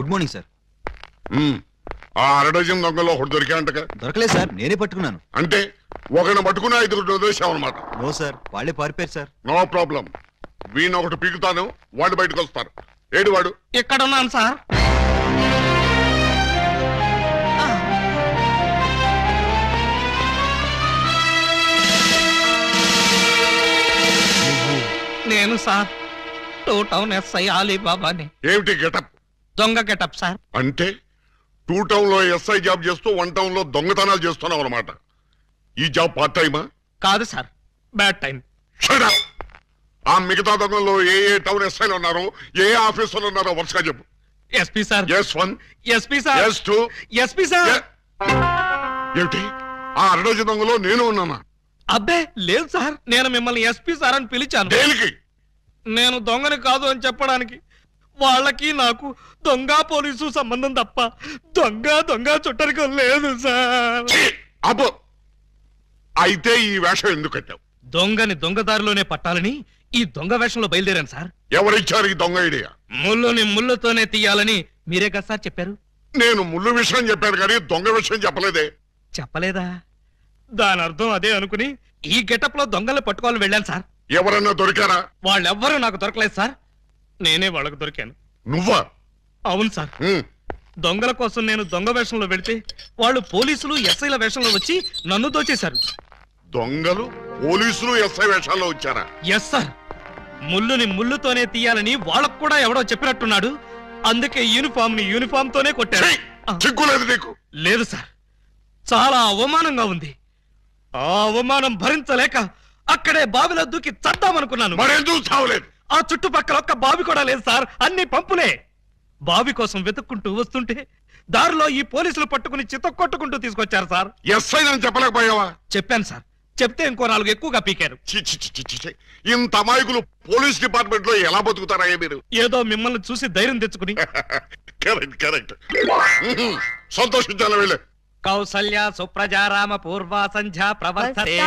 Good morning sir. ఆ అరడజన్ దొంగలో ఒకటి దొరికాయంటగా? దొరకలేదు సార్, నేనే పట్టుకున్నాను. అంటే ఒకరిని పట్టుకుని 5 వదిలేసామన్నమాట? నో సార్, వాళ్ళే పారిపోయారు సార్. నో ప్రాబ్లం, వీణ్ ఒకటి పీకుతాను, వాళ్ళు బయటకు వస్తారు. ఏడు వాడు? ఇక్కడ ఉన్నాను సార్. నేను సార్ 2 టౌన్ ఎస్ఐ అలీబాబాని. ఏమిటి గెటప్? దొంగ గెటప్ సార్. అంటే 2 టౌన్ లో ఎస్ఐ జాబ్ చేస్తూ 1 టౌన్ లో దొంగతనాలు చేస్తున్నావు అన్నమాట. ఈ జాబ్ పార్ట్ టైమా? కాదు sir, bad time. Shut up. ఆ మిగతా దొంగల్లో ఏ టౌన్ ఎస్ఐలు ఉన్నారో, ఏ ఆఫీసర్లు ఉన్నారో వరుసగా చెప్పు. SP sir. S1, SP sir. S2, SP sir. ఏమిటి ఆ అరడజన్ దొంగలో నేను ఉన్నానా? అబ్బే లేదు సార్, నేను మిమ్మల్ని ఎస్పీ సార్ అని పిలిచాను. దేనికి? నేను దొంగని కాదు అని చెప్పడానికి. వాళ్ళకి నాకు దొంగ పోలీసు సంబంధం తప్ప దొంగ చుట్టరికం లేదు సార్. అబ్బో, అయితే ఈ వేషం ఎందుకు కట్టావు? దొంగని దొంగదారిలోనే పట్టాలని ఈ దొంగ వేషంలో బయలుదేరాను సార్. ఎవరిచ్చారు ఈ దొంగ ఐడియా? ముళ్ళుని ముళ్ళుతోనే తీయాలని మీరే కదా సార్ చెప్పారు. నేను ముళ్ళు విషయం చెప్పాను కానీ దొంగ విషయం చెప్పలేదే. చెప్పలేదా? దాని అర్థం అదే అనుకుని ఈ గెటప్ లో దొంగలు పట్టుకోవాలని వెళ్ళాను సార్. ఎవరన్నా దొరికారా? వాళ్ళెవ్వరూ నాకు దొరకలేదు సార్, నేనే వాళ్ళకు దొరికాను. నువ్వా? అవును సార్. దొంగల కోసం నేను దొంగ వేషంలో వెళితే వాళ్ళు పోలీసులు ఎస్ఐల వేషంలో వచ్చి నన్ను దోచేశారు. దొంగలు పోలీసులు ఎస్ఐ వేషాల్లో వచ్చారా? Yes sir. ముళ్ళుని ముళ్ళుతోనే తీయాలని వాళ్ళకు కూడా ఎవడో చెప్పినట్టున్నాడు. అందుకే యూనిఫామ్ తోనే కొట్టారు. చిక్కులేదు నీకు? లేదు సార్, చాలా అవమానంగా ఉంది. ఆ అవమానం భరించలేక అక్కడే బావిలో దూకి చద్దామనుకున్నాను. మరెందుకు చావలేదు? ఆ చుట్టుపక్కల ఒక్క బావి కూడా లేదు సార్, అన్ని పంపులే. బావి కోసం వెతుక్కుంటూ వస్తుంటే దారిలో ఈ పోలీసులు పట్టుకుని చితక్కొట్టుకుంటూ తీసుకొచ్చారు సార్. ఎస్ఐ అని చెప్పలేకపోయావా? చెప్పాను సార్, చెప్తే ఇంకో 4 ఎక్కువగా పీకారు. ఇంత అమాయకులు పోలీస్ డిపార్ట్మెంట్ లో ఎలా బతుకుతారా మీరు? ఏదో మిమ్మల్ని చూసి ధైర్యం తెచ్చుకుని. కరెక్ట్. సంతోషించాలి వెళ్ళే. కౌసల్య సుప్రజారామ పూర్వ సంధ్యా ప్రవర్తతే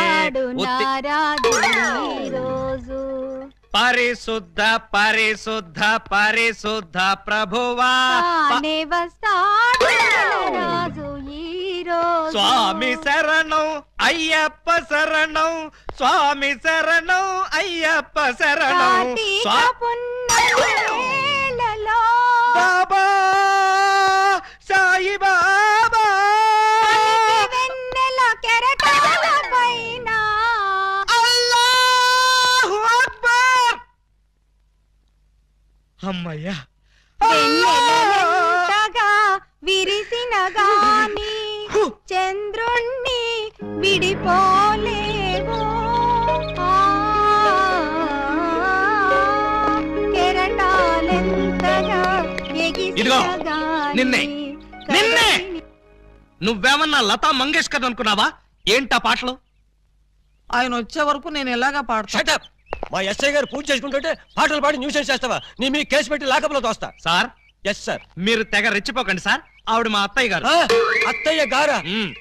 పరిశుద్ధ పరిశుద్ధ పరిశుద్ధ ప్రభువా స్వామి శరణం అయ్యప్ప శరణం, స్వామి శరణం అయ్యప్ప శరణం. బాబా సాయి బాబా అల్లాహు అక్బర్. అమ్మయ్యా. విరిసిన గాని చంద్రుణ్ణి విడిపోలేవు, కెరటాలెంతగా ఇదిగో నిన్నే నువ్వేమన్నా లతా మంగేష్కర్ అనుకున్నావా? ఏంటా పాటలు? ఆయన వచ్చే వరకు నేను ఎలాగా పాడతా? మా ఎస్ఐ గారు పూజ చేసుకుంటుంటే పాటలు పాడి న్యూసెన్స్ చేస్తావా? నీ మీ కేసు పెట్టి లాకప్లో తోస్తా. సార్. Yes sir. మీరు తెగ రెచ్చిపోకండి సార్, ఆవిడ మా అత్తయ్య గారు. అత్తయ్య గారా?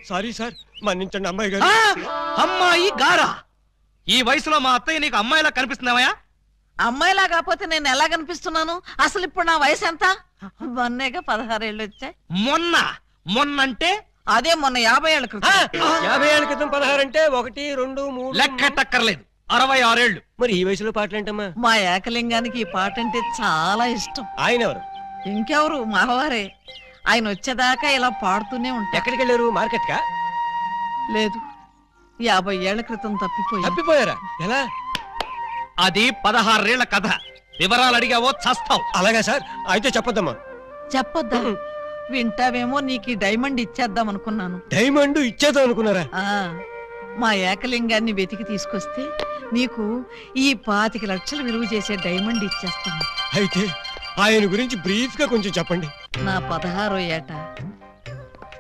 సారీ సార్, మన్నించండి. అమ్మాయి గారు. అమ్మాయి గారా? ఈ వయసులో మా అత్తయ్య నీకు అమ్మాయిలా కనిపిస్తున్నావా? అమ్మాయిలా కాకపోతే నేను ఎలా కనిపిస్తున్నాను? అసలు ఇప్పుడు నా వయసు ఎంత? మొన్నేగా 16 ఏళ్ళు వచ్చాయి. మొన్నంటే అదే మొన్న 50 ఏళ్ల క్రితం. 50 ఏళ్ల క్రితం 16 అంటే 1, 2, 3 లెక్కటక్కర్లేదు, 66 ఏళ్ళు. మరి ఈ వయసులో పాటలేంటమ్మా? మా ఏకలింగానికి ఈ పాట అంటే చాలా ఇష్టం. ఆయన ఎవరు? ఇంకెవరు, మావారే. ఆయన వచ్చేదాకా ఇలా పాడుతూనే ఉంటా. ఎక్కడికి వెళ్ళారు? మార్కెట్ కా? లేదు, 50 ఏళ్ల క్రితం తప్పిపోయారా? ఎలా? అది 16 ఏళ్ల కథ. వివరాలు అడిగావో చస్తావు. అలాగా సార్, అయితే చెప్పొద్దమ్మా. చెప్పొద్దా? వింటావేమో, నీకు ఈ డైమండ్ ఇచ్చేద్దాం అనుకున్నాను. డైమండ్ ఇచ్చేద్దాం అనుకున్నారా? మా ఏకలింగాన్ని వెతికి తీసుకొస్తే నీకు ఈ 25 లక్షలు విలువ చేసే డైమండ్ ఇచ్చేస్తాను. అయితే ఆయన గురించి బ్రీఫ్ గా కొంచెం చెప్పండి. నా 16వ ఏట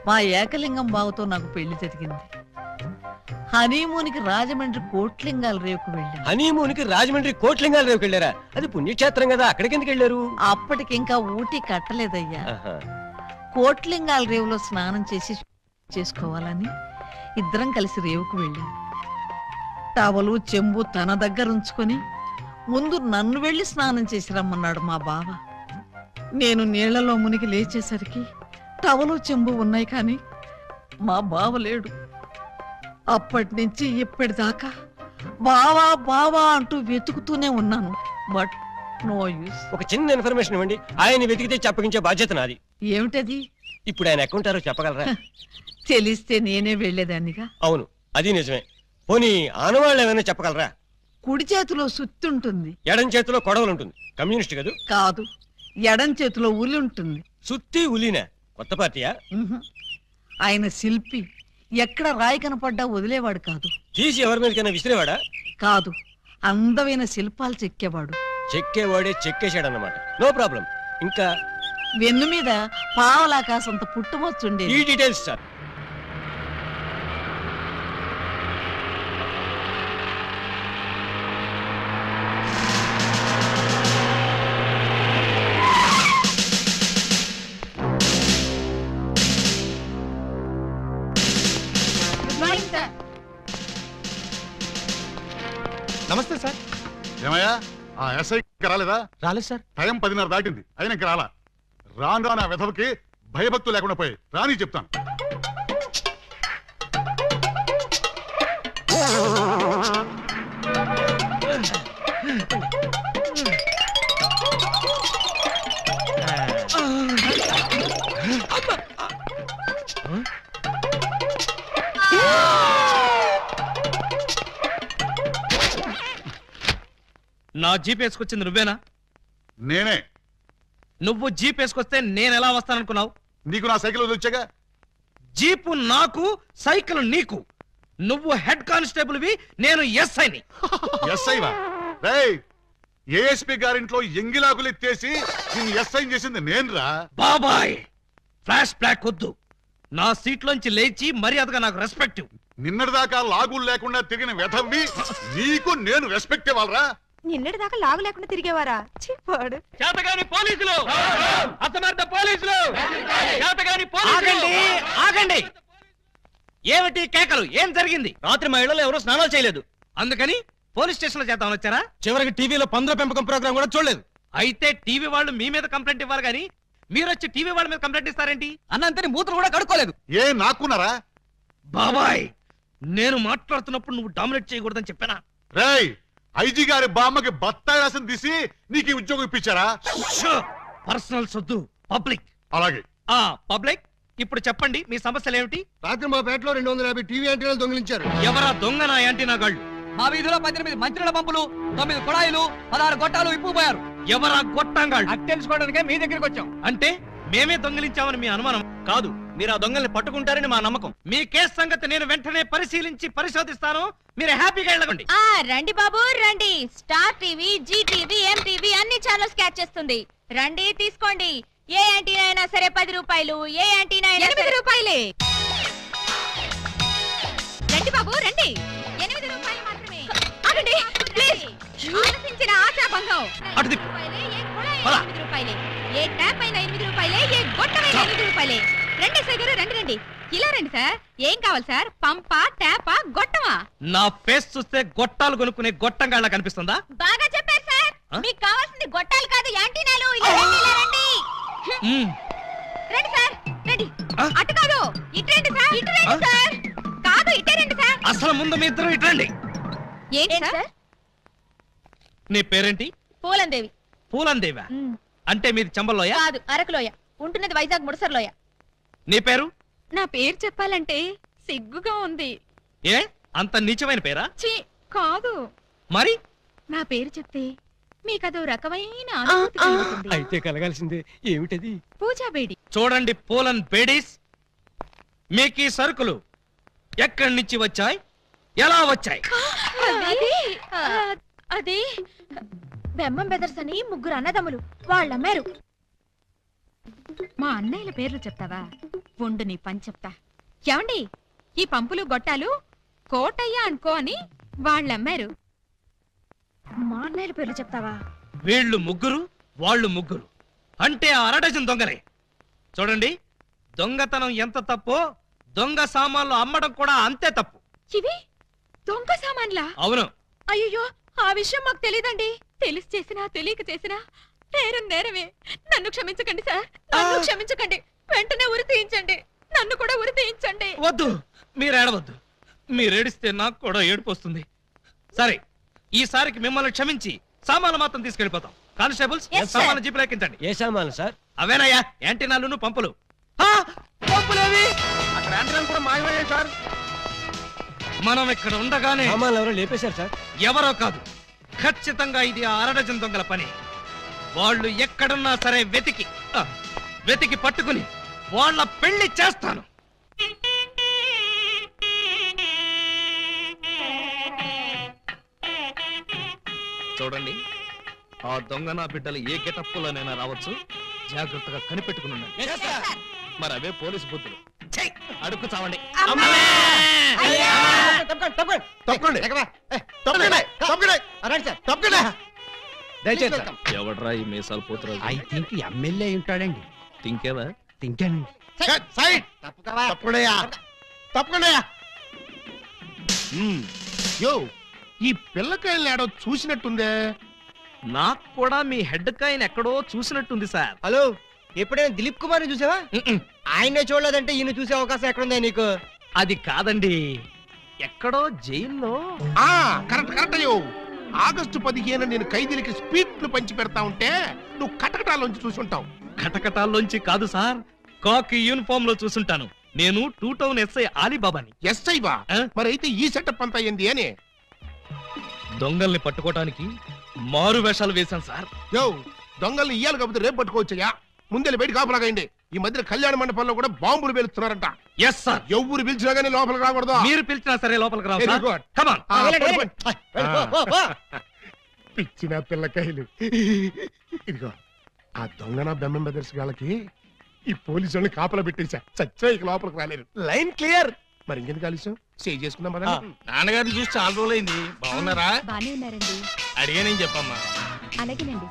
మా ఏకలింగం బావతో నాకు పెళ్లి జరిగింది. హనీమూన్కి రాజమండ్రి కోట్లింగాల రేవుకు వెళ్ళాను. హనీమూన్కి రాజమండ్రి కోట్లింగాల రేవుకి వెళ్ళారా? అది పుణ్యక్షేత్రం కదా, అక్కడికి ఎందుకు వెళ్ళారు? అప్పటికింకా ఊటీ కట్టలేదయ్యా. కోట్లింగాల రేవులో స్నానం చేసుకోవాలని ఇద్దరం కలిసి రేవుకు వెళ్ళాం. టవలు చెంబు తన దగ్గర ఉంచుకొని ముందు నన్ను వెళ్ళి స్నానం చేసి రమ్మన్నాడు మా బావ. నేను నీళ్లలో మునిగి లేచేసరికి టవలు చెంబు ఉన్నాయి కానీ మా బావ లేడు. అప్పటి నుంచి ఇప్పటిదాకా బావా బావా అంటూ వెతుకుతూనే ఉన్నాను. But no use. ఒక చిన్న ఇన్ఫర్మేషన్ ఇవ్వండి, ఆయన వెతికితే చెప్పగించే బాధ్యత నాది. ఏమిటది? ఇప్పుడు ఆయన ఎక్కడుంటారో చెప్పగలరా? తెలిస్తే నేనే వెళ్లేదాన్నిగా. అవును, అది నిజమే. పోనీ ఆనవాళ్ళు ఏమైనా చెప్పగలరా? కుడి చేతిలో సుత్తి ఉంటుంది, ఎడం చేతిలో కొడవలు ఉంటుంది. కమ్యూనిస్ట్ కదూ? కాదు, ఎడం చేతిలో ఉలి ఉంటుంది. సుత్తి ఉలినా? కొత్త పార్టీయా? ఉహు. ఆయన శిల్పి, ఎక్కడ రాయి కనపడ్డా వదిలేవాడు కాదు. తీసి ఎవరి మీదకైనా విసిరేవాడా? కాదు, అందమైన శిల్పాలు చెక్కేవాడు. చెక్కేవాడే చెక్కేశాడన్నమాట. No problem. ఇంకా వెన్ను మీద పావలాకాసంత పుట్టుమొచ్చుండే. ఈ డీటెయిల్స్ సార్. నమస్తే సార్. ఏమయ్యా ఆ ఎస్ఐ రాలేదా? రాలేదు సార్. టైం 10:30 దాటింది, అయినా ఇంకా రాలా. రాను రాను ఆ వెధవకి భయభక్తులు లేకుండా పోయి రాని చెప్తాను. నా జీప్ వేసుకొచ్చింది నువ్వేనా? నేనే. నువ్వు జీప్ వేసుకొస్తే నేను ఎలా వస్తాననుకున్నావు? నీకు నా సైకిల్ వచ్చాగా. జీపు నాకు, సైకిల్ నీకు. నువ్వు హెడ్ కానిస్టేబుల్ వి, నేను ఎస్ఐని. ఎస్ఐవా? రేయ్, ఏఎస్పీ గారింట్లో ఎంగిలాకులు ఎత్తేసి నిన్ను ఎస్ఐ చేసింది నేనురా. బాబాయ్, ఫ్లాష్ బ్లాక్ వద్దు. నా సీట్లోంచి లేచి మర్యాదగా నాకు రెస్పెక్ట్. నిన్నటిదాకా లాగులు లేకుండా తిరిగిన వెధవ్వి నీకు నేను రెస్పెక్ట్ ఇవ్వాలరా? నిన్నటి దాకా లాగు లేకుండా తిరిగేవారా? చిప్పాడు. చేతగాని పోలీసులు, అసమర్థ పోలీసులు, చేతగాని పోలీసులు. ఆగండి. ఏమిటి కేకలు? ఏం జరిగింది? రాత్రి మా ఇళ్లలో ఎవరో స్నానాలు చేయలేదు, అందుకని పోలీస్ స్టేషన్ లో చేద్దామని వచ్చారా? చివరికి టీవీలో పందుల పెంపకం ప్రోగ్రామ్ కూడా చూడలేదు. అయితే టీవీ వాళ్ళు మీ మీద కంప్లైంట్ ఇవ్వాలి గానీ మీరు వచ్చి టీవీ వాళ్ళ మీద కంప్లైంట్ ఇస్తారేంటి? అన్నంతని మూతలు కూడా కడుక్కోలేదు. ఏ నాకున్నారా? బాబాయ్, నేను మాట్లాడుతున్నప్పుడు నువ్వు డామినేట్ చేయకూడదని చెప్పానా? రేయ్, ఐజీ గారి బామ్మకి బత్తాయి రాసం తీసి నీకు ఈ ఉద్యోగం ఇప్పించారా? పర్సనల్ సొద్దు, పబ్లిక్. అలాగే. పబ్లిక్, ఇప్పుడు చెప్పండి మీ సమస్యలు ఏమిటి? రాత్రి మా పేటలో 250 టీవీ యాంటీనాలు దొంగిలించారు. ఎవరా దొంగ? నా యాంటీనా గాళ్ళు. మా వీధిలో 18 మంత్రుల పంపులు, 9 కుళాయిలు, 16 గొట్టాలు ఇప్పుకుపోయారు. ఎవరా గొట్టంగాళ్ళు? అది తెలుసుకోవడానికే మీ దగ్గరికి వచ్చాం. అంటే మేమే దొంగిలించామని మీ అనుమానం? కాదు, మీరు ఆ దొంగల్ని పట్టుకుంటారని మా నమ్మకం. మీ కేసు సంగతి నేను వెంటనే పరిశీలించి పరిశోధిస్తాను. మీరు హ్యాపీగా వెళ్ళకండి. రండి బాబు రండి. Star TV, Zee TV, MTV అన్ని ఛానల్స్ క్యాచ్ చేస్తుంది. రండి తీసుకోండి. ఏ యాంటీనా అయినా సరే 10 రూపాయలు, ఏ యాంటీనా అయినా 8 రూపాయలే. రండి బాబు రండి. 8 రూపాయలు మాత్రమే. ఆగండి ప్లీజ్. ఆలోచించిన ఆశాభంగం. అటు తిప్పు. ఏ 8 రూపాయలే, ఏ ట్యాప్ అయినా 8 రూపాయలే, ఏ గొట్టమైనా 8 రూపాయలే. రండి సార్ గారు, రండి రండి. ఇలా రండి సార్. ఏం కావాలి సార్? పంపా, ట్యాపా, గొట్టమా? నా ఫేస్ చూస్తే గొట్టాలు కొనుక్కునే గొట్టంగాళ్ళ కనిపిస్తుందా? బాగా చెప్పారు సార్. మీకు కావాల్సింది గొట్టాలు కాదు, యాంటీనాలు. ఇలా రండి, ఇలా రండి. రండి సార్, రండి. అటు కాదు, ఇటు రండి సార్. ఇటు రండి సార్. కాదు, ఇటే రండి సార్. అసలు ముందు మీ ఇద్దరు ఇటండి. ఏంటి సార్? నీ పేరేంటి? పూలందేవి. పూలందేవా? అంటే మీది చంబల్లోయ? కాదు, అరకులోయ. ఉంటున్నది వైజాగ్ ముడసర్లోయ. నీ పేరు? నా పేరు చెప్పాలంటే సిగ్గుగా ఉంది. ఏ అంత నీచమైన పేరా? ఛీ, కాదు. మరి నా పేరు చెప్తే మీకదో రకమైన అనుభూతి కలుగుతుంది. అయితే కలగాల్సిందే. ఏమిటది? పూజా బేడి. చూడండి పూలన్ బేడీస్, మీకు ఈ సరుకులు ఎక్కడి నుంచి వచ్చాయి, ఎలా వచ్చాయి? అది బెమ్మం బెదర్స్ అని 3 అన్నదమ్ములు వాళ్ళమ్మారు. మా అన్నయ్యల పేర్లు చెప్తావా? ఉండు నీ పని చెప్తా. ఏమండి, ఈ పంపులు గొట్టాలు కోటయ్య అనుకో అని వాళ్ళమ్మారు. మా అన్నయ్యల పేర్లు చెప్తావా? వీళ్ళు 3, వాళ్ళు 3. అంటే 1/2 డజన్ దొంగలే. చూడండి, దొంగతనం ఎంత తప్పో దొంగ సామాన్లు అమ్మడం కూడా అంతే తప్పు. ఇవి దొంగ సామాన్లా? అవును. అయ్యో, ఆ విషయం మాకు తెలీదండి. తెలిసి చేసినా తెలియక చేసినా నేరం నేరమే. నన్ను క్షమించకండి సార్, నన్ను క్షమించకండి. వెంటనే ఉరి తీయించండి, నన్ను కూడా ఉరి తీయించండి. వద్దు, మీరు ఏడవద్దు. మీరు ఏడిస్తే నాకు కూడా ఏడుపు వస్తుంది. సరే, ఈసారికి మిమ్మల్ని క్షమించి సామాన్లు మాత్రం తీసుకెళ్ళిపోతాం. కానిస్టేబుల్స్, సామాన్లు జీపులు ఎక్కించండి. ఏ సామాన్లు సార్? అవేనయ్యా, యాంటీనాలు, పంపులు. పంపులేవి అక్కడ యాంటీనాలు కూడా మాయమయ్యాయి సార్. మనం ఇక్కడ ఉండగానే సామాన్లు ఎవరో లేపేశారు సార్. ఎవరో కాదు, ఖచ్చితంగా ఇది ఆ అరడజన్ దొంగల పని. వాళ్ళు ఎక్కడున్నా సరే వెతికి పట్టుకుని వాళ్ళ పెళ్లి చేస్తాను. చూడండి, ఆ దొంగ నా బిడ్డలు ఏ గెటప్పులోనైనా రావచ్చు. జాగ్రత్తగా కనిపెట్టుకుని ఉండండి. మరి అవే పోలీసు బుద్ధులు. అడుక్కు చావండి. ఎవడ్రా ఈ మీసాలు పోతురా? ఐ థింక్ ఎమ్మెల్యే ఉంటాడండి. తింకేవా? తింటానండి. యో, ఈ పిల్లకాయలు ఏడో చూసినట్టుందే. నాకు కూడా మీ హెడ్ కాయని ఎక్కడో చూసినట్టుంది సార్. హలో, ఎప్పుడైనా దిలీప్ కుమార్ చూసావా? ఆయనే చూడలేదంటే ఈయన చూసే అవకాశం ఎక్కడుందా నీకు? అది కాదండి, ఎక్కడో జైల్లో. కరెక్ట్ అయ్యో. ఆగస్టు 15 నేను ఖైదీలకి స్పీట్లు పంచి పెడతా ఉంటే నువ్వు కటకటాల్లోంచి చూసుంటావు. కటకటాల్లోంచి కాదు సార్, కాకి యూనిఫామ్ లో చూసుంటాను. నేను 2 టౌన్ ఎస్ఐ ఆలీబాబాని. ఎస్ఐ బా? మరి అయితే ఈ సెటప్ అంతా ఏంది అని? దొంగల్ని పట్టుకోవటానికి మారు వేషాలు వేశాను సార్. యో, దొంగల్ని ఇయ్యాలి కాకపోతే రేపు పట్టుకోవచ్చయ్యా. ముందే బయట కాపలాగండి. ఈ మధ్య కళ్యాణ మండపంలో కూడా బాంబులు పేలుస్తున్నారంట. Yes sir. ఎవరు పిలిచినా గానీ లోపలికి రాకూడదు. మీరు పిలిచినా సరే లోపలికి రావు. Very good. Come on. పిచ్చిన పిల్లకాయలు. ఇదిగో, ఆ దొంగన బెమ్మం బెదర్స్ గాళ్ళకి ఈ పోలీసు వాళ్ళని కాపలా పెట్టేశా. చచ్చా ఇక లోపలికి రాలేరు. Line clear. మరి ఇంకెందుకు ఆలస్యం? సేవ్ చేసుకుందాం కదా. నాన్నగారిని చూసి చాలా రోజులైంది. బాగున్నారా? బానే ఉన్నారండి. అడిగానేం చెప్పమ్మా. అలాగేనండి.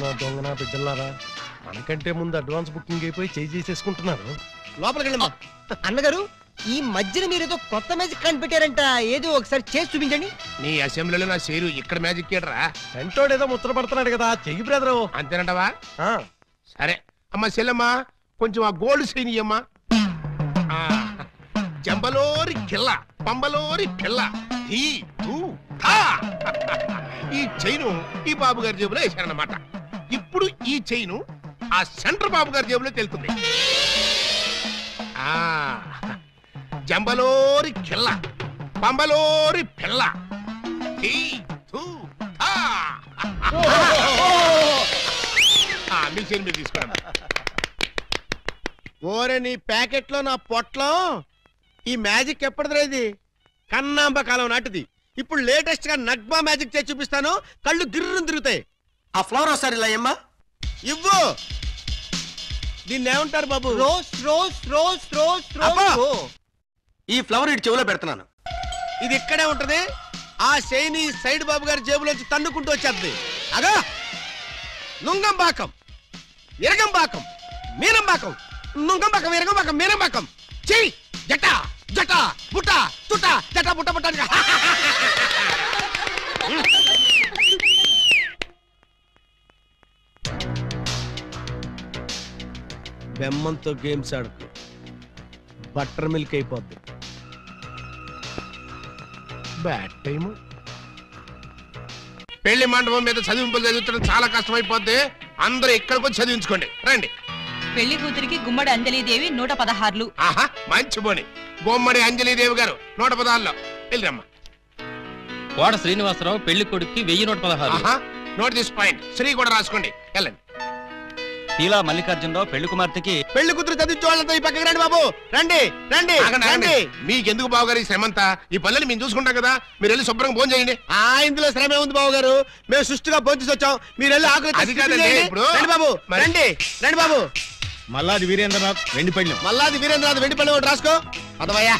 నా దొంగన బిడ్డలారా, మనకంటే ముందు అడ్వాన్స్ బుకింగ్ అయిపోయి చేసేసుకుంటున్నారు. లోపలికి వెళ్ళమ్మా. అన్నగారు, ఈ మధ్యన మీరు ఏదో కొత్త మ్యాజిక్ కనిపెట్టారంట. ఏదో ఒకసారి చేసి చూపించండి. నీ అసెంబ్లీలో నా షేరు ఇక్కడ మ్యాజిక్ చేయడరా. వెంటోడు ఏదో ముచ్చట పడుతున్నాడు కదా, చెయ్యి బ్రదరు. అంతేనంటవా? సరే అమ్మా చెల్లమ్మా, కొంచెం ఆ గోల్డ్ చైన్ ఇయ్యమ్మా. జంబలోరి కిల్ల, పంబలోరి పిల్ల. ఈ చైను ఈ బాబు గారి జేబులో వేశారన్నమాట. ఇప్పుడు ఈ చైను ఆ సెంటర్ బాబు గారి జేబులో తెలుతుంది. జంబలోరి కిల్ల, పంబలోరి పిల్ల. మీ చైన్ మీరు తీసుకోండి. ఓరే, నీ ప్యాకెట్ లో నా పొట్లో ఈ మ్యాజిక్ ఎప్పటిదిరా? ఇది కన్నాంబ కాలం నాటిది. ఇప్పుడు లేటెస్ట్ గా నగ్మా మ్యాజిక్ చేసి చూపిస్తాను. కళ్ళు గిర్రును తిరుగుతాయి. ఆ ఫ్లవర్ ఒకసారి ఇలా అమ్మా. ఇవ్వు. దీన్ని ఏమంటారు బాబు? Rose rose rose rose rose. ఈ ఫ్లవర్ ఇటు చెవులో పెడుతున్నాను. ఇది ఇక్కడే ఉంటది. ఆ శైని సైడ్ బాబు గారి జేబులోంచి తన్నుకుంటూ వచ్చేది. అగా నుంగంబాకం, ఇరగంబాకం, మీనంబాకం, నుంగంబాకం, ఇరగంబాకం, మీనంబాకం. చెయ్యి జట జట బుట్ట తుట జట బుట్ట బుట్ట. బెమ్మంతో గేమ్స్ ఆడుతూ బటర్ మిల్క్ అయిపోద్ది. Bad time. పెళ్లి మండపం మీద చదివింపులు చదువుతుంటే చాలా కష్టం అయిపోద్ది. అందరూ ఇక్కడికి వచ్చి చదివించుకోండి. రండి. పెళ్లి కూతురికి గుమ్మడి అంజలీదేవి 116. ఆహా, మంచి పోని. గుమ్మడి అంజలీదేవి గారు 116లో వెళ్ళరమ్మా. కోడ శ్రీనివాసరావు పెళ్లి కొడుక్కి 1116. Note this point. శ్రీ కూడా రాసుకోండి. వెళ్ళండి. పీలా మల్లికార్జునరావు పెళ్లి కుమార్తెకి పెళ్లి కూతురు చదివించే వాళ్ళంతా ఈ పక్కకి రండి బాబు. రండి రండి రండి. మీకెందుకు బాబు గారు ఈ శ్రమంతా? ఈ పనులు మేము చూసుకుంటాం కదా. మీరు వెళ్ళి శుభ్రంగా భోజనం చేయండి. ఇందులో శ్రమే ఉంది బాబు గారు. మేము సుష్టిగా భోజనం వచ్చాం. మీరు వెళ్ళి అది కాదండి ఇప్పుడు. రండి బాబు. రండి రండి బాబు. మల్లాది వీరేంద్రనాథ్ వెండి పళ్ళెం. మల్లాది వీరేంద్రనాథ్ వెండి పళ్ళెం ఒకటి రాసుకో. అదవయ్యా.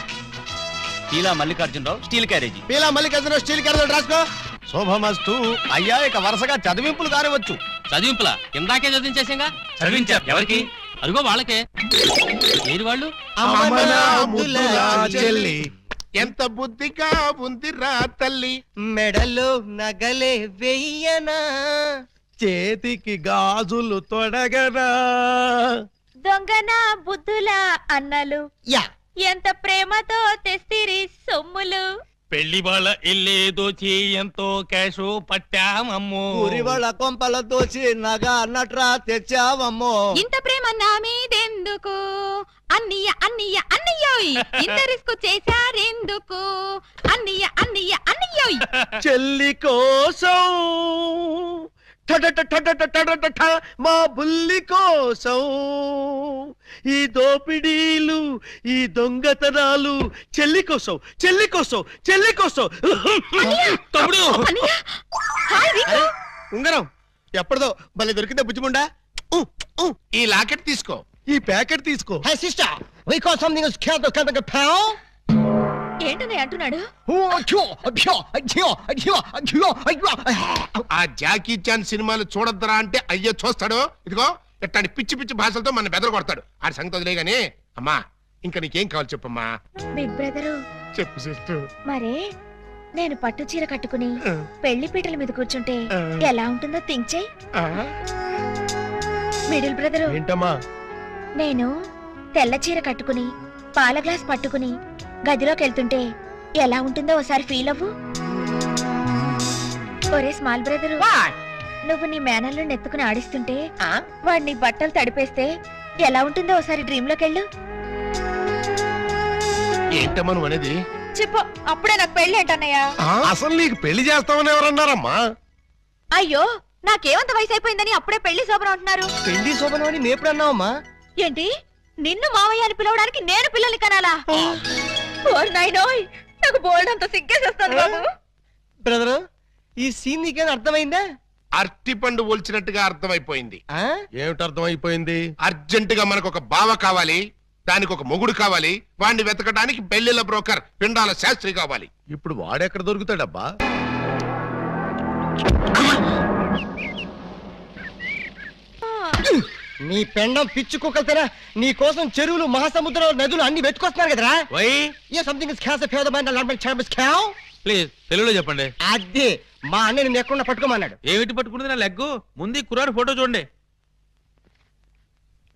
Peela Mallikarjunarao steel carriage. Peela Mallikarjunarao steel carriage ఒకటి రాసుకో. శోభమస్తు. అయ్యా, ఇక వరుసగా చదివింపులు కానివచ్చు. చదివింపులా? ఇందాకే చదివించేసాగా. చదివించారు ఎవరికి? అదిగో వాళ్ళకే. ఏది వాళ్ళు? ఎంత బుద్ధిగా ఉందిరా తల్లి. మెడలో నగలే వెయ్యనా, చేతికి గాజులు తొడగరా. దొంగన బుద్ధుల అన్నలు యా ఎంత ప్రేమతో తెస్తిరి సొమ్ములు. పెళ్లి వాళ్ళ ఇల్లే దోచి ఎంతో క్యాషు పట్టామమ్మో. ఊరి వాళ్ళ కొంపల దోచి నగ నట్రా తెచ్చావమ్మో. ఇంత ప్రేమ నా మీదెందుకు అన్నయ్య అన్నయ్య అన్నయ్యోయ్. ఇంత రిస్క్ చేశారెందుకు అన్నయ్య అన్నయ్య అన్నయ్యోయ్. చెల్లి కోసం టడట మా బుల్లి కోసం ఈ దోపిడీలు ఈ దొంగతనాలు. చెల్లి కోసం చెల్లి కోసం చెల్లి కోసం. తమ్ముడు ఉంగరం ఎప్పటిదో భలే దొరికిందా బుజ్జిముండా. ఈ లాకెట్ తీసుకో. ఈ ప్యాకెట్ తీసుకో. ఏంటనే అంటున్నాడు? ఆ జాకీ చాన్ సినిమాలు చూడొద్దరా అంటే అయ్యో చూస్తాడు. ఇదిగో ఇట్లాంటి పిచ్చి పిచ్చి భాషలతో మన బెదర కొడతాడు. ఆ సంగతి వదిలేగానే అమ్మా ఇంకా నీకేం కావాలి చెప్పమ్మా. బిగ్ బ్రదరు చెప్పు సిస్టర్. మరే నేను పట్టు చీర కట్టుకుని పెళ్లి పీటల మీద కూర్చుంటే ఎలా ఉంటుందో థింక్ చెయ్. మిడిల్ బ్రదరు ఏంటమ్మా? నేను తెల్ల చీర కట్టుకుని పాల గ్లాస్ పట్టుకుని గదిలోకి వెళ్తుంటే ఎలా ఉంటుందో ఒకసారి ఫీల్ అవ్వు. ఒరే స్మాల్ బ్రదరు, నువ్వు నీ మేనల్ని నెత్తుకుని ఆడిస్తుంటే వాడు నీ బట్టలు తడిపేస్తే ఎలా ఉంటుందో ఒకసారి డ్రీమ్ లోకి వెళ్ళు. ఏంటమ్మా నువ్వు అనేది? చెప్పు, అప్పుడే నాకు పెళ్లి ఏంటన్నయ్యా? అసలు నీకు పెళ్లి చేస్తామని ఎవరన్నారమ్మా? అయ్యో, నాకేమంత వయసు అయిపోయిందని అప్పుడే పెళ్లి శోభనం అంటున్నారు. పెళ్లి శోభనం అని నేప్పుడన్నావమ్మా? ఏంటి, నిన్ను మావయ్య అని పిలవడానికి నేను పిల్లల్ని కనాలా? ఓర్ నాయనోయ్, నాకు బోల్డ్ అంత సిగ్గేసేస్తాను బాబు. బ్రదర్, ఈ సీన్ నీకేం అర్థమైందా? అరటి పండు ఒలిచినట్టుగా అర్థమైపోయింది. ఏమిటి అర్థమైపోయింది? అర్జెంట్ గా మనకు ఒక బావ కావాలి, దానికి ఒక మొగుడు కావాలి, వాడిని వెతకడానికి పెళ్లిళ్ళ బ్రోకర్ పిండాల శాస్త్రి కావాలి. ఇప్పుడు వాడెక్కడ దొరుకుతాడబ్బా? నీ పెండం పిచ్చు కుక్కలతేనా నీ కోసం చెరువులు మహాసముద్రాలు నదులు అన్ని వెతుకొస్తున్నారు కదరా. A something is cans fare the mind language చాంబస్ క్యావ్. ప్లీజ్ తెలుగులో చెప్పండి. అదే మా అన్న నిన్ను ఎక్కడ పట్టుకోమన్నాడు. ఏమిటి పట్టుకున్నది నా లెగ్గు? ముందు కుర్రాడు ఫోటో చూడండి.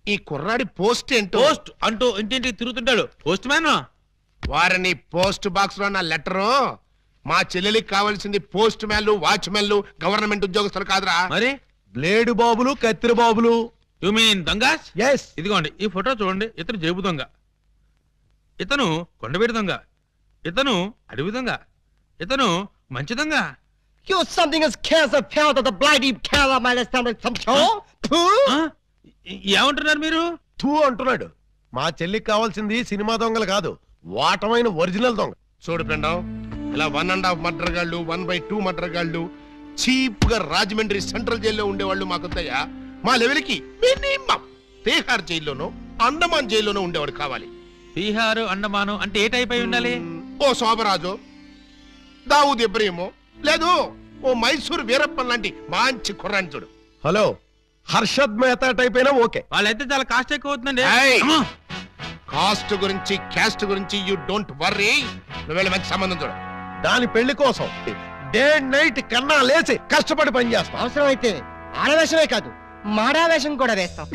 ఈ కుర్రాడి పోస్ట్ ఏంటో. పోస్ట్ అంటూ ఇంటింటికి తిరుగుతుంటాడు. Post man. వారిని పోస్ట్ బాక్స్ లో నా లెటరు. మా చెల్లెలికి కావాల్సింది పోస్ట్ మ్యాన్లు, వాచ్మెన్లు, గవర్నమెంట్ ఉద్యోగస్తులు కాదురా. మరి బ్లేడు బాబులు, కత్తిరి బాబులు. యు మీన్ దొంగస్? ఎస్. ఇదిగోండి ఈ ఫోటో చూడండి. ఇతను జేబు దొంగ, ఇతను కొండబేడి దొంగ, ఇతను అడవి దొంగ, ఇతను మంచి దొంగ. You something is cancer found at the bloody Kerala minus some ఏమంటున్నారు మీరు? తూ అంటున్నాడు. మా చెల్లికి కావాల్సింది సినిమా దొంగలు కాదు, వాటమైన ఒరిజినల్ దొంగ. చూడు ఫ్రెండ్, ఇలా 1.5 మర్డర్ గాళ్ళు, 1/2 మర్డర్ గాళ్ళు చీప్ గా రాజమండ్రి సెంట్రల్ జైల్లో ఉండేవాళ్ళు మాకొద్దయ్యా. మా లెవెల్కి మినిమం తీహార్ జైల్లోనో అండమాన్ జైల్లోనో ఉండేవాడు కావాలి. బీహారు అండమాను అంటే ఏ టైప్ అయి ఉండాలి? ఓ శోభరాజు, దావూద్ ఇబ్రహీమో, లేదు ఓ మైసూర్ వీరప్పన్ లాంటి మంచి కుర్రాన్ని చూడు. హలో, హర్షద్ మెహతా టైప్ అయినా ఓకే. వాళ్ళైతే చాలా కాస్ట్ ఎక్కువ అవుతుందండి. కాస్ట్ గురించి క్యాస్ట్ గురించి యూ డోంట్ వర్రీ. నువ్వు మంచి సంబంధం చూడు. దాని పెళ్లి కోసం డే నైట్ కన్నా లేచి కష్టపడి పని చేస్తాం. అవసరం అయితే ఆడవేషమే కాదు మాడావేషం కూడా వేస్తాం.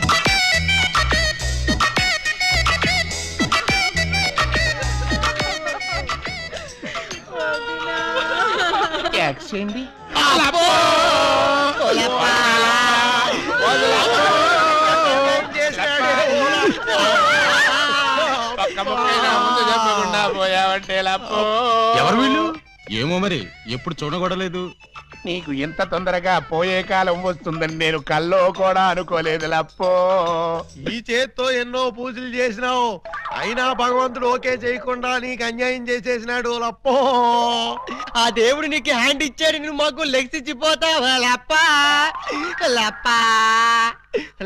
ఎవరు వీళ్ళు? ఏమో మరి, ఎప్పుడు చూడకూడలేదు. నీకు ఎంత తొందరగా పోయే కాలం వస్తుందని నేను కల్లో కూడా అనుకోలేదు లప్పో. ఈ చేత్తో ఎన్నో పూజలు చేసినావు, అయినా భగవంతుడు ఓకే చేయకుండా నీకు అన్యాయం చేసేసినాడు లప్పో. ఆ దేవుడు నీకు హ్యాండ్ ఇచ్చాడు, నువ్వు మాకు లెగ్స్ ఇచ్చిపోతావా లప్పా లప్పా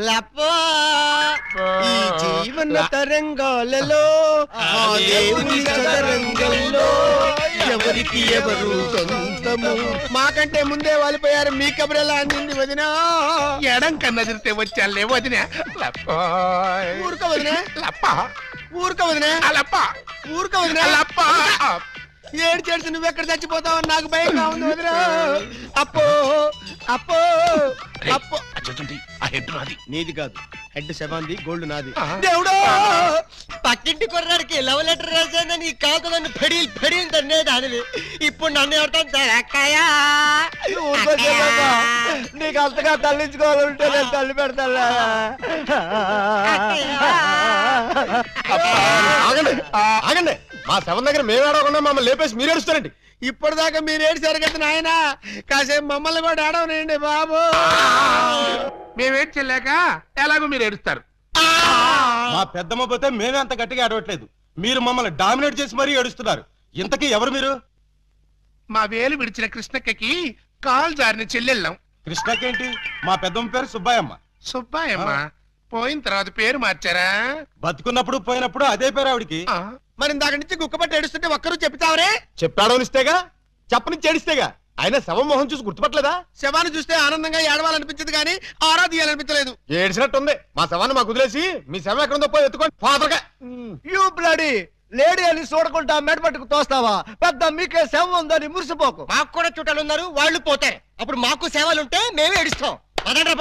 లప్పో. ఈ జీవన తరంగాలలో ఆ దేవుని చదరంగంలో ఎవరికి ఎవరు సొంతము. మాకంటే ముందే వాలిపోయారు, మీ కబురెలా అందింది వదినా? ఎడం కన్నదిరితే వచ్చాలే వదిన. ఊరుక వదినా, లప్ప ఊరుక వదినా, లప్ప ఊరుక వదినా. లప్ప. ఏడ్చేసి నువ్వెక్కడ చచ్చిపోతావని నాకు భయంగా ఉంది వదినా. అప్పో అప్పో అప్పో. ఆ హెడ్ నాది. నీది కాదు, హెడ్ శవాంది, గోల్డ్ నాది. దేవుడో, పక్కింటి కుర్రాడికి లవ్ లెటర్ రాశానని ఈ కాకులను ఫెడీలు ఫెడీలు తన్నేదానివి. ఇప్పుడు నన్ను ఎవరితో అక్కయ్యా నీకు అంతగా తల్లించుకోవాలంటే నేను తల్లి పెడతా. ఆగండి ఆగండి, మా శవం దగ్గర మేము ఏడవకుండా మమ్మల్ని లేపేసి మీరు ఏడుస్తారండి. ఇప్పటిదాకా మీరు ఏడిసారు కదా నాయన, కాసేపు మమ్మల్ని కూడా ఏడవనండి బాబు. మేమేం చెల్లాక ఎలాగో మీరు ఏడుస్తారు. మా పెద్దమ్మ పోతే మేమే అంత గట్టిగా ఏడవట్లేదు, మీరు మమ్మల్ని డామినేట్ చేసి మరీ ఏడుస్తున్నారు. ఇంతకీ ఎవరు మీరు? మా వేలు విడిచిన కృష్ణక్కకి కాల్ జారిన చెల్లెళ్ళం. కృష్ణకేంటి? మా పెద్దమ్మ పేరు సుబ్బాయమ్మ. సుబ్బాయమ్మ పోయిన తర్వాత పేరు మార్చారా? బతుకున్నప్పుడు పోయినప్పుడు అదే పేరు ఆవిడికి. మరి ఇందాక నుంచి గుక్కపట్టి ఏడుస్తుంటే ఒక్కరు చెప్తావరే? చెప్పాడనిస్తేగా, చెప్పనిచ్చి ఏడిస్తేగా. ఆయన శవం మొహం చూసి గుర్తుపట్టలేదా? శవాన్ని చూస్తే ఆనందంగా ఏడవాలనిపించదు కానీ ఆరా తీయాలనిపించలేదు. ఏడిసినట్టుంది. మా శవాన్ని మాకు వదిలేసి మీ శవం ఎక్కడుందో పోయి ఎత్తుకోండి ఫాదర్గా. యూ బ్లడీ లేడీ అని చూడకుండా మెడపట్టుకు తోస్తావా? పెద్ద మీకే సేవ ఉందని మురిసిపోకు. మాకు కూడా చుట్టాలు ఉన్నారు, వాళ్ళు పోతే అప్పుడు మాకు సేవలుంటే మేమే ఏడుస్తాం. పదండ్రా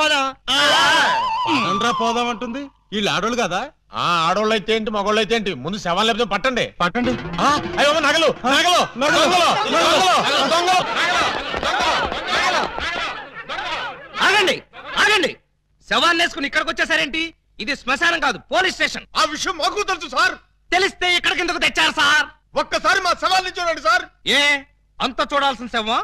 పోదాం అంటుంది. వీళ్ళు ఆడోళ్ళు కదా? ఆడోళ్ళు అయితే ఏంటి, మగోళ్ళు అయితే ఏంటి, ముందు శవాలు లేకపోతే పట్టండి పట్టండి. అయ్యో నగలు నగలు ఆగండి ఆగండి, శవాన్ని వేసుకుని ఇక్కడికి వచ్చేసారేంటి? ఇది శ్మశానం కాదు, పోలీస్ స్టేషన్. ఆ విషయం మాకు తెలుసు సార్. తెలిస్తే ఇక్కడికి ఎందుకు తెచ్చారు సార్? ఒక్కసారి మా శవాన్ని చూడండి సార్. ఏ అంత చూడాల్సిన శవం?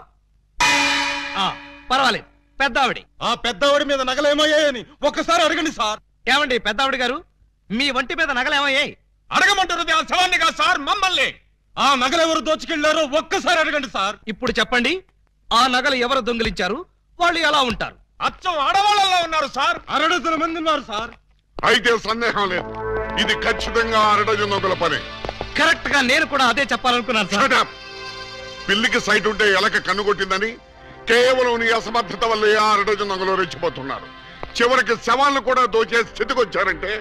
పర్వాలేదు, పెద్దావిడి. ఆ పెద్దవాడి మీద నగలేమయ్యాయని ఒక్కసారి అడగండి సార్. ఏమండి పెద్దావిడి గారు, మీ వంటి మీద నగలేమయ్యాయి? అడగమంటున్నది ఆ శవాన్ని కాదు సార్, మమ్మల్ని. ఆ నగలెవరు దోచుకెళ్లారో ఒక్కసారి అడగండి సార్. ఇప్పుడు చెప్పండి, ఆ నగలు ఎవరు దొంగిలించారు, వాళ్ళు ఎలా ఉంటారు? అచ్చం ఆడవాళ్ళలో ఉన్నారు సార్. 600 మంది ఉన్నారు సార్. అయితే సందేహం లేదు, ఇది ఖచ్చితంగా 6 దొంగల పని. కరెక్ట్ గా నేను కూడా అదే చెప్పాలనుకున్నాను సార్. Shut up. పిల్లికి సైట్ ఉంటే ఎలక కన్ను కొట్టిందని కేవలం నీ అసమర్థత వల్ల 6 దొంగలు రెచ్చిపోతున్నారు. చివరికి శవాలను కూడా దోచే స్థితికి వచ్చారంటే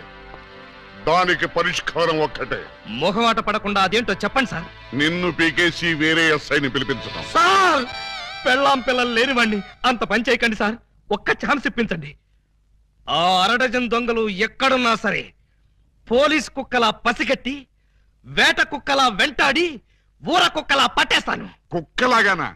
దానికి పరిష్కారం ఒక్కటే. మొహమాట పడకుండా అదేంటో చెప్పండి సార్. నిన్ను పీకేసి వేరే ఎస్ఐని పిలిపించడం. సార్ పెళ్ళాం పిల్లలు లేనివ్వండి, అంత పని చేయకండి సార్. ఒక్క ఛాన్స్ ఇప్పించండి. ఆ 6 దొంగలు ఎక్కడున్నా సరే పోలీస్ కుక్కలా పసిగట్టి, వేట కుక్కలా వెంటాడి, ఊర కుక్కలా పట్టేస్తాను. కుక్కలాగానా?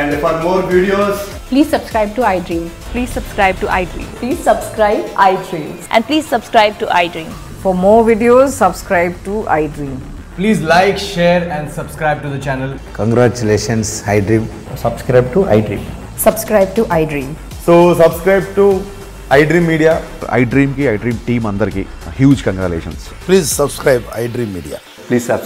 And for more videos, please subscribe to iDream. Please subscribe to iDream. Please subscribe iDream. And please subscribe to iDream. For more videos, subscribe to iDream. please like, share and subscribe to the channel. Congratulations, iDream. Subscribe to iDream. Subscribe to iDream. So subscribe to iDream Media. iDream ki iDream team andarki huge congratulations. Please subscribe iDream Media. Please subscribe.